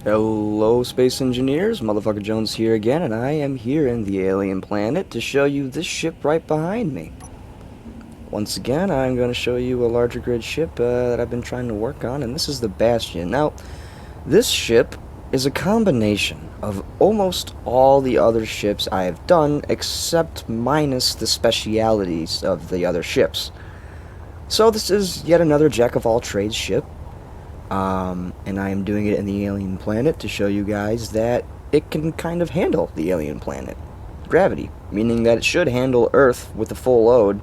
Hello, Space Engineers. Motherfucker Jones here again, and I am here in the alien planet to show you this ship right behind me. Once again, I'm going to show you a larger grid ship that I've been trying to work on, and this is the Bastion. Now, this ship is a combination of almost all the other ships I have done, except minus the specialities of the other ships. So this is yet another jack-of-all-trades ship. And I am doing it in the alien planet to show you guys that it can kind of handle the alien planet. Gravity, meaning that it should handle Earth with a full load,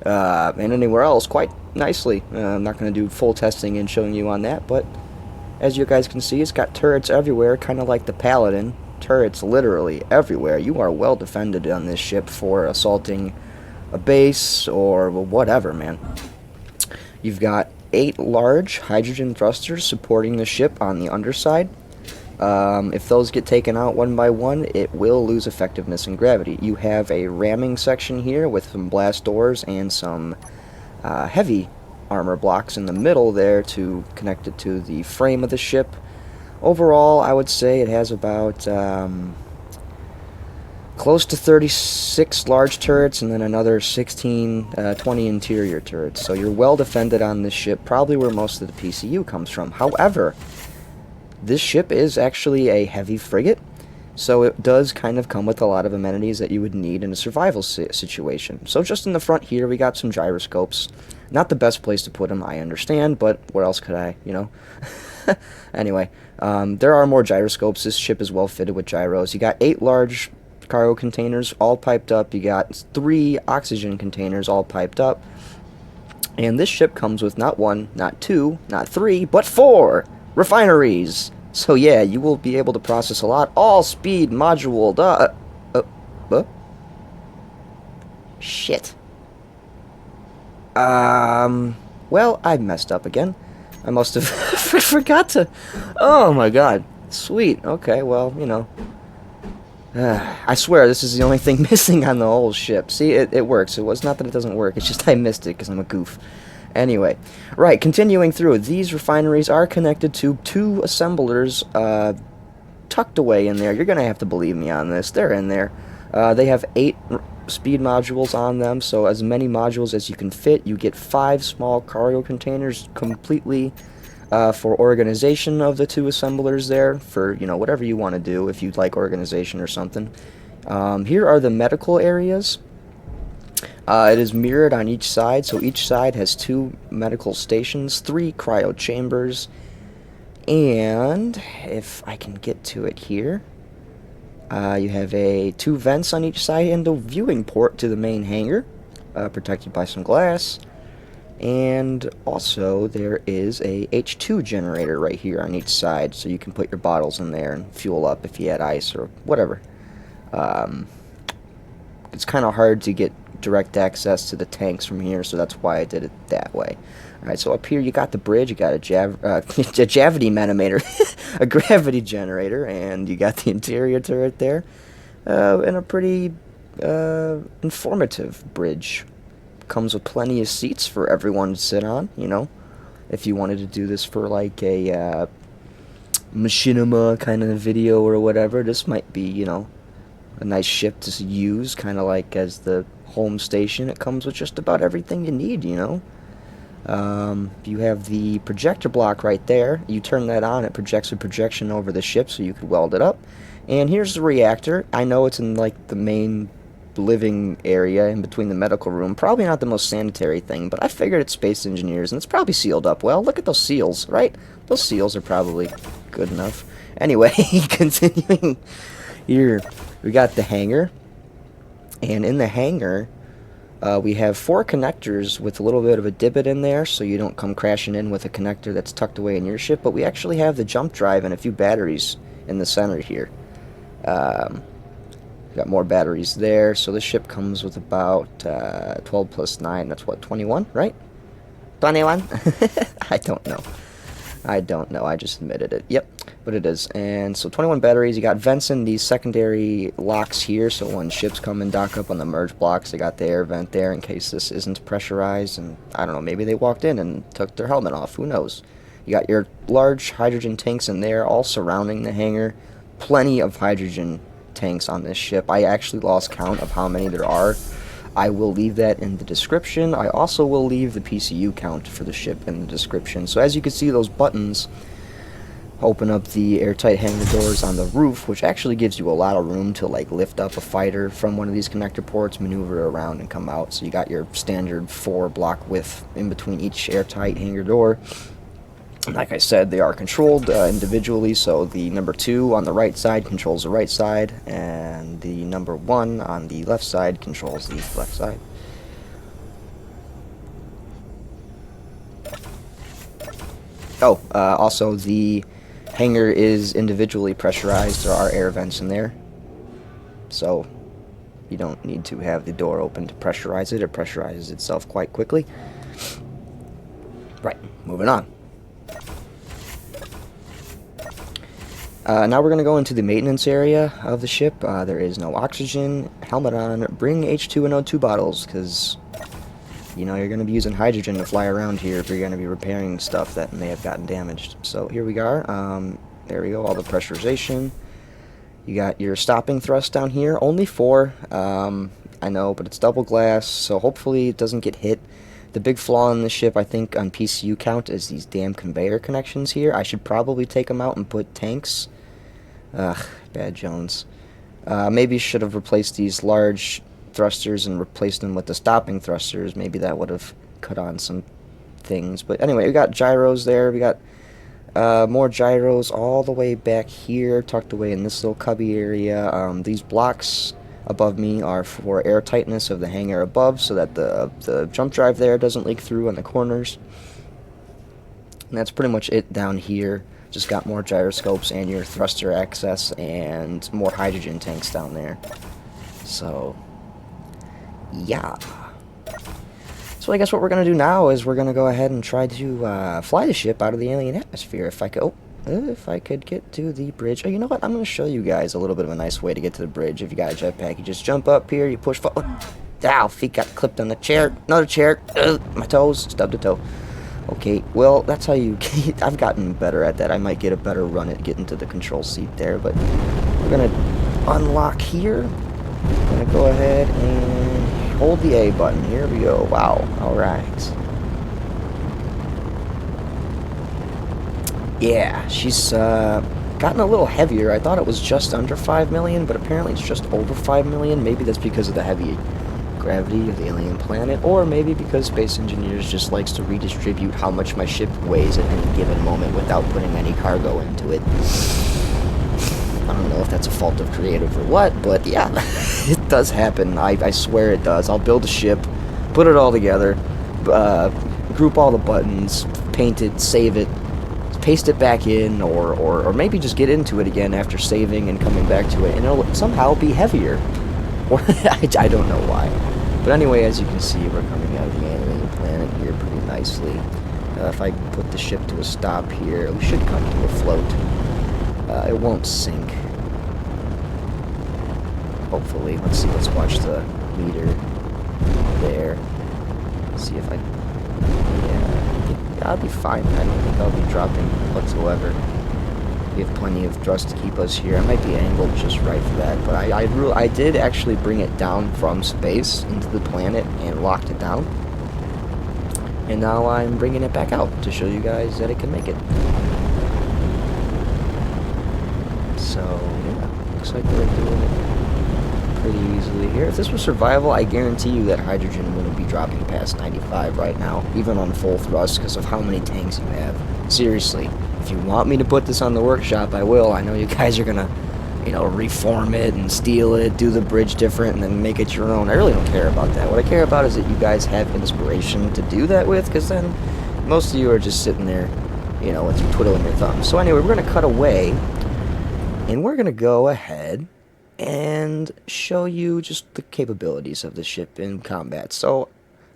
and anywhere else quite nicely. I'm not going to do full testing and showing you on that, but as you guys can see, it's got turrets everywhere, kind of like the Paladin. Turrets literally everywhere. You are well defended on this ship for assaulting a base or whatever, man. You've got 8 large hydrogen thrusters supporting the ship on the underside. If those get taken out one by one, it will lose effectiveness in gravity. You have a ramming section here with some blast doors and some heavy armor blocks in the middle there to connect it to the frame of the ship. Overall, I would say it has about close to 36 large turrets and then another 20 interior turrets. So you're well defended on this ship, probably where most of the PCU comes from. However, this ship is actually a heavy frigate, so it does kind of come with a lot of amenities that you would need in a survival situation. So just in the front here, we got some gyroscopes. Not the best place to put them, I understand, but where else could I, you know? Anyway, there are more gyroscopes. This ship is well fitted with gyros. You got 8 large cargo containers all piped up. You got 3 oxygen containers all piped up. And this ship comes with not 1, not 2, not 3, but 4 refineries. So yeah, you will be able to process a lot. All speed module. Shit. Well, I messed up again. I must have forgot to. Oh my god. Sweet. Okay, well, you know. I swear, this is the only thing missing on the whole ship. See, it works. It was not that it doesn't work. It's just I missed it because I'm a goof. Anyway, right, continuing through. These refineries are connected to 2 assemblers tucked away in there. You're going to have to believe me on this. They're in there. They have 8 speed modules on them, so as many modules as you can fit. You get 5 small cargo containers completely for organization of the 2 assemblers there, for, you know, whatever you want to do, if you'd like organization or something. Here are the medical areas. It is mirrored on each side, so each side has 2 medical stations, 3 cryo chambers, and if I can get to it here, you have 2 vents on each side and a viewing port to the main hangar, protected by some glass. And also there is a H2 generator right here on each side, so you can put your bottles in there and fuel up if you had ice or whatever. It's kind of hard to get direct access to the tanks from here, so that's why I did it that way. Alright, so up here you got the bridge, you got a gravity manometer, a gravity generator, and you got the interior turret there, and a pretty informative bridge. Comes with plenty of seats for everyone to sit on, you know, if you wanted to do this for like a machinima kind of video or whatever. This might be, you know, a nice ship to use, kind of like as the home station. It comes with just about everything you need, you know. You have the projector block right there. You turn that on, it projects a projection over the ship so you could weld it up. And here's the reactor. I know it's in like the main living area in between the medical room. Probably not the most sanitary thing, but I figured it's Space Engineers and it's probably sealed up well. Look at those seals, right? Those seals are probably good enough. Anyway, continuing here, we got the hangar, and in the hangar we have 4 connectors with a little bit of a divot in there so you don't come crashing in with a connector that's tucked away in your ship. But we actually have the jump drive and a few batteries in the center here. Got more batteries there, so this ship comes with about 12 plus 9, that's what, 21, right? 21? I don't know. I just admitted it. Yep, but it is. And so 21 batteries, you got vents in these secondary locks here, so when ships come and dock up on the merge blocks, they got the air vent there in case this isn't pressurized, and I don't know, maybe they walked in and took their helmet off, who knows? You got your large hydrogen tanks in there, all surrounding the hangar. Plenty of hydrogen tanks on this ship. I actually lost count of how many there are. I will leave that in the description. I also will leave the PCU count for the ship in the description. So as you can see, those buttons open up the airtight hangar doors on the roof, which actually gives you a lot of room to like lift up a fighter from one of these connector ports, maneuver around, and come out. So you got your standard 4 block width in between each airtight hangar door. Like I said, they are controlled individually, so the number 2 on the right side controls the right side, and the number 1 on the left side controls the left side. Oh, also the hangar is individually pressurized. There are air vents in there, so you don't need to have the door open to pressurize it. It pressurizes itself quite quickly. Right, moving on. Now we're going to go into the maintenance area of the ship. There is no oxygen. Helmet on. Bring H2 and O2 bottles, because, you know, you're going to be using hydrogen to fly around here if you're going to be repairing stuff that may have gotten damaged. So here we are. There we go, all the pressurization. You got your stopping thrust down here. Only 4. I know, but it's double glass, so hopefully it doesn't get hit. The big flaw in the ship, I think, on PCU count is these damn conveyor connections here. I should probably take them out and put tanks. Ugh, bad Jones. Maybe should have replaced these large thrusters and replaced them with the stopping thrusters. Maybe that would have cut on some things. But anyway, we got gyros there. We got more gyros all the way back here, tucked away in this little cubby area. These blocks above me are for air tightness of the hangar above, so that the jump drive there doesn't leak through on the corners. And that's pretty much it down here. Just got more gyroscopes and your thruster access and more hydrogen tanks down there. So, yeah. So I guess what we're going to do now is we're going to go ahead and try to fly the ship out of the alien atmosphere. If I could get to the bridge. Oh, you know what? I'm going to show you guys a little bit of a nice way to get to the bridge. If you got a jetpack, you just jump up here, you push forward. Ow, feet got clipped on the chair. Another chair. My toes. Stubbed a toe. Okay, well, that's how you... I've gotten better at that. I might get a better run at getting to the control seat there, but we're going to unlock here. I'm going to go ahead and hold the A button. Here we go. Wow. All right. Yeah, she's gotten a little heavier. I thought it was just under 5 million, but apparently it's just over 5 million. Maybe that's because of the heavy gravity of the alien planet, or maybe because Space Engineers just likes to redistribute how much my ship weighs at any given moment without putting any cargo into it. I don't know if that's a fault of creative or what, but yeah, it does happen. I swear it does. I'll build a ship, put it all together, group all the buttons, paint it, save it, paste it back in, or maybe just get into it again after saving and coming back to it, and it'll somehow be heavier. Or I don't know why. But anyway, as you can see, we're coming out of the alien planet here pretty nicely. If I put the ship to a stop here, we should come to a float. It won't sink. Hopefully. Let's see, let's watch the meter there. See if yeah, I'll be fine. I don't think I'll be dropping whatsoever. We have plenty of thrust to keep us here. I might be angled just right for that, but I did actually bring it down from space into the planet and locked it down. And now I'm bringing it back out to show you guys that it can make it. So, yeah, looks like we're doing it pretty easily here. If this was survival, I guarantee you that hydrogen wouldn't be dropping past 95 right now, even on full thrust, because of how many tanks you have. Seriously. If you want me to put this on the workshop, I will. I know you guys are gonna, reform it and steal it, do the bridge different, and then make it your own. I really don't care about that. What I care about is that you guys have inspiration to do that with, because then most of you are just sitting there, with twiddling your thumbs. So anyway, we're gonna cut away, and we're gonna go ahead and show you just the capabilities of the ship in combat. So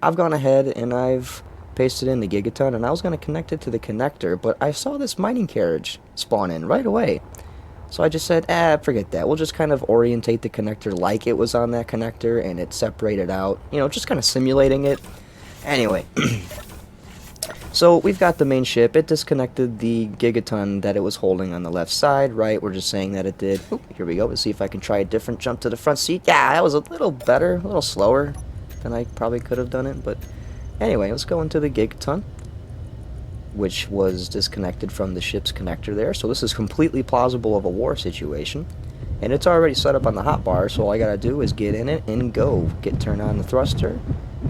I've gone ahead and I've pasted in the gigaton, and I was going to connect it to the connector, but I saw this mining carriage spawn in right away. So I just said, forget that. We'll just kind of orientate the connector like it was on that connector, and it separated out, just kind of simulating it. Anyway, So we've got the main ship. It disconnected the gigaton that it was holding on the left side, right? We're just saying that it did. Oop, here we go. Let's see if I can try a different jump to the front seat. Yeah, that was a little better, a little slower than I probably could have done it. But anyway, let's go into the gigaton, which was disconnected from the ship's connector there. So this is completely plausible of a war situation. And it's already set up on the hotbar, so all I gotta do is get in it and go. Turn on the thruster,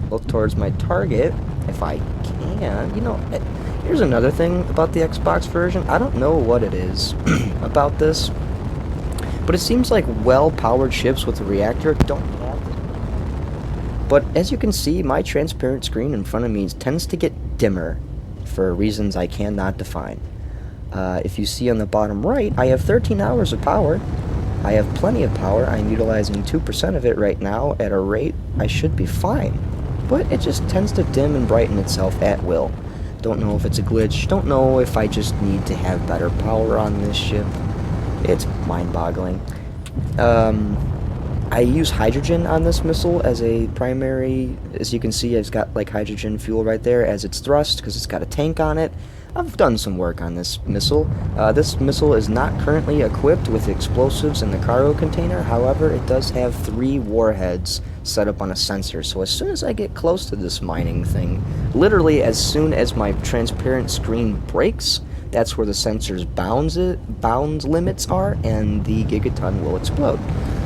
look towards my target, if I can. You know, here's another thing about the Xbox version. I don't know what it is about this, but it seems like well-powered ships with a reactor don't have this. But as you can see, my transparent screen in front of me tends to get dimmer for reasons I cannot define. If you see on the bottom right, I have 13 hours of power. I have plenty of power. I'm utilizing 2% of it right now at a rate I should be fine. But it just tends to dim and brighten itself at will. Don't know if it's a glitch. Don't know if I just need to have better power on this ship. It's mind-boggling. I use hydrogen on this missile as a primary. As you can see, it's got like hydrogen fuel right there as its thrust because it's got a tank on it. I've done some work on this missile. This missile is not currently equipped with explosives in the cargo container. However, it does have 3 warheads set up on a sensor. So as soon as I get close to this mining thing, literally as soon as my transparent screen breaks, that's where the sensor's bound limits are, and the gigaton will explode.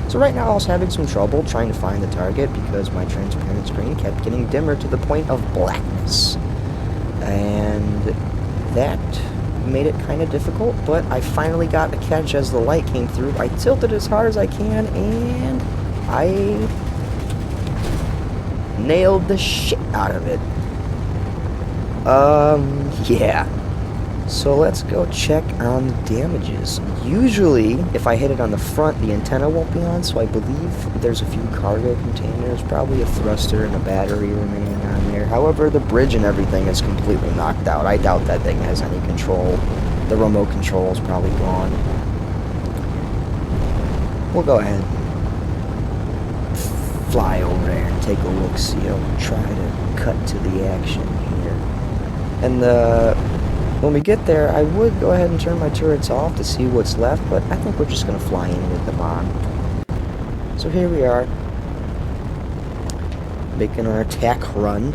So right now I was having some trouble trying to find the target because my transparent screen kept getting dimmer to the point of blackness. And that made it kind of difficult, but I finally got a catch as the light came through. I tilted as hard as I can, and I nailed the shit out of it. Yeah. So let's go check on the damages. Usually, if I hit it on the front, the antenna won't be on, so I believe there's a few cargo containers, probably a thruster and a battery remaining on there. However, the bridge and everything is completely knocked out. I doubt that thing has any control. The remote control is probably gone. We'll go ahead and fly over there and take a look-see. I'll try to cut to the action here. And when we get there, I would go ahead and turn my turrets off to see what's left, but I think we're just going to fly in with them on. So here we are, making our attack run.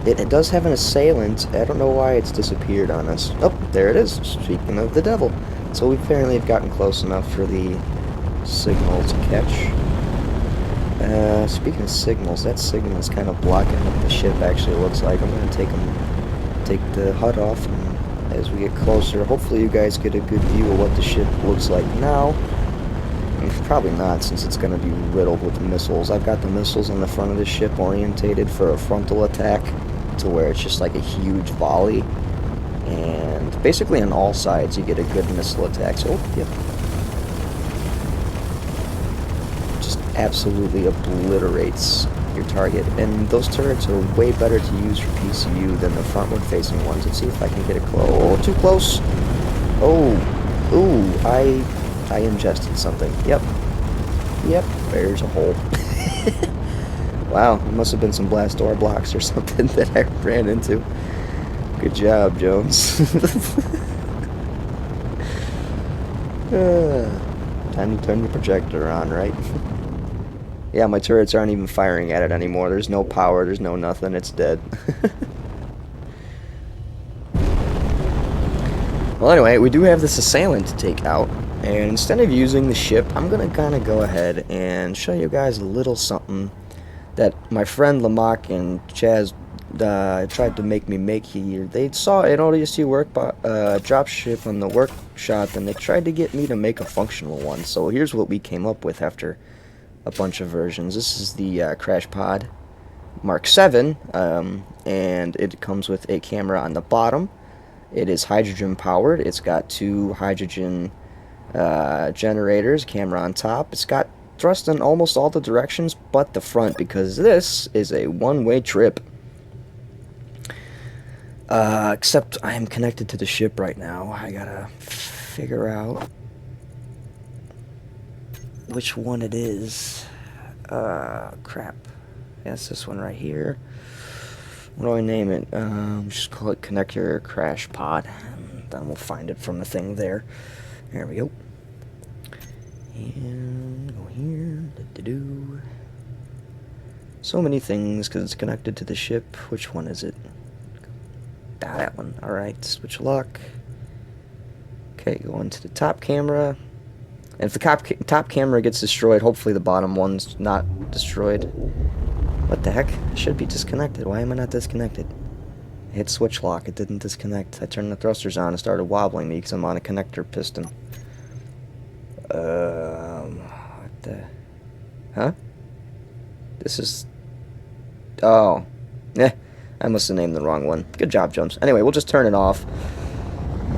It does have an assailant. I don't know why it's disappeared on us. Oh, there it is, speaking of the devil. So we apparently have gotten close enough for the signal to catch. Speaking of signals, that signal is kind of blocking what the ship actually looks like. I'm going to take the HUD off, and as we get closer, hopefully you guys get a good view of what the ship looks like now. Probably not, since it's going to be riddled with missiles. I've got the missiles on the front of the ship orientated for a frontal attack, to where it's just like a huge volley, and basically on all sides you get a good missile attack. So, yep. Just absolutely obliterates your target, and those turrets are way better to use for PCU than the frontward-facing ones. Let's see if I can get it close. Oh, too close. Oh, ooh, I ingested something. Yep, there's a hole. Wow, it must have been some blast door blocks or something that I ran into. Good job, Jones. Time to turn the projector on, right? Yeah, my turrets aren't even firing at it anymore. There's no power, there's no nothing, it's dead. Well, anyway, we do have this assailant to take out, and instead of using the ship, I'm going to kind of go ahead and show you guys a little something that my friend Lamock and Chaz tried to make me make here. They saw an ODST dropship on the workshop, and they tried to get me to make a functional one. So here's what we came up with after a bunch of versions. This is the Crash Pod Mark 7, and it comes with a camera on the bottom. It is hydrogen powered. It's got 2 hydrogen generators, camera on top. It's got thrust in almost all the directions but the front, because this is a one-way trip. Except I am connected to the ship right now. I gotta figure out which one it is. Crap. Yeah, it's this one right here. What do I name it? Just call it connector crash pod. And then we'll find it from the thing there. There we go. And go here. Do-do-do. So many things because it's connected to the ship. Which one is it? Ah, that one. Alright, switch lock. Okay, go into the top camera. And if the top camera gets destroyed, hopefully the bottom one's not destroyed. What the heck? It should be disconnected. Why am I not disconnected? I hit switch lock. It didn't disconnect. I turned the thrusters on and started wobbling me because I'm on a connector piston. What the... Huh? This is... Oh. I must have named the wrong one. Good job, Jones. Anyway, we'll just turn it off.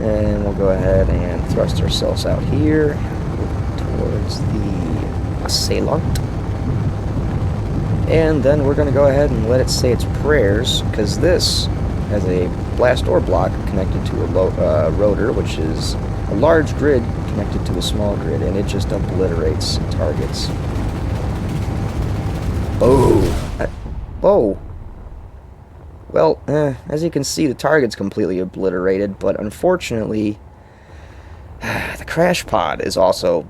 And we'll go ahead and thrust ourselves out here towards the assailant. And then we're going to go ahead and let it say its prayers, because this has a blast door block connected to a rotor, which is a large grid connected to a small grid, and it just obliterates targets. Oh! Whoa! Well, as you can see, the target's completely obliterated, but unfortunately, the crash pod is also...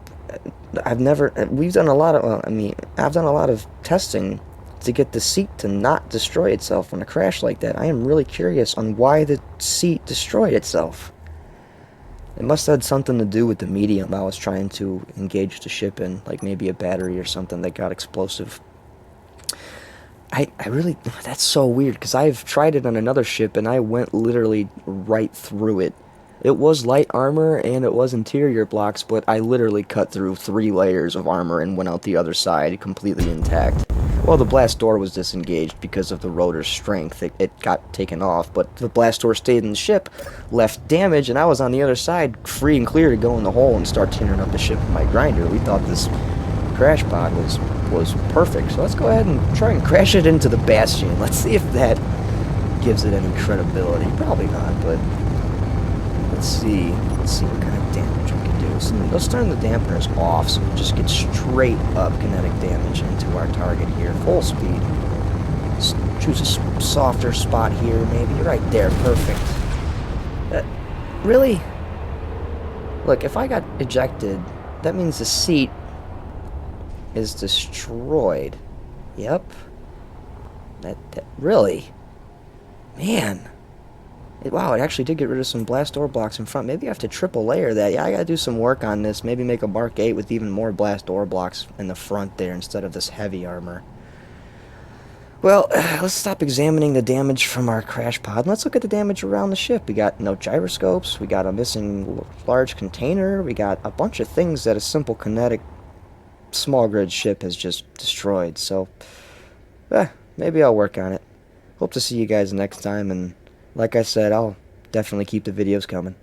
we've done a lot of, well, I mean, I've done a lot of testing to get the seat to not destroy itself on a crash like that. I am really curious on why the seat destroyed itself. It must have had something to do with the medium I was trying to engage the ship in, like maybe a battery or something that got explosive. I really, that's so weird, because I've tried it on another ship, and I went literally right through it. It was light armor, and it was interior blocks, but I literally cut through 3 layers of armor and went out the other side, completely intact. Well, the blast door was disengaged because of the rotor's strength. It got taken off, but the blast door stayed in the ship, left damage, and I was on the other side, free and clear to go in the hole and start tearing up the ship with my grinder. We thought this crash pod was perfect, so let's go ahead and try and crash it into the Bastion. Let's see if that gives it any credibility. Probably not, but let's see what kind of damage we can do. So let's turn the dampeners off so we just get straight up kinetic damage into our target here, full speed. Let's choose a softer spot here, maybe right there. Perfect. Really? Look, if I got ejected, that means the seat is destroyed. Yep. That really? Man. Wow, it actually did get rid of some blast door blocks in front. Maybe I have to triple layer that. Yeah, I gotta do some work on this. Maybe make a Mark 8 with even more blast door blocks in the front there instead of this heavy armor. Well, let's stop examining the damage from our crash pod. And let's look at the damage around the ship. We got no gyroscopes. We got a missing large container. We got a bunch of things that a simple kinetic small grid ship has just destroyed. So, maybe I'll work on it. Hope to see you guys next time, and like I said, I'll definitely keep the videos coming.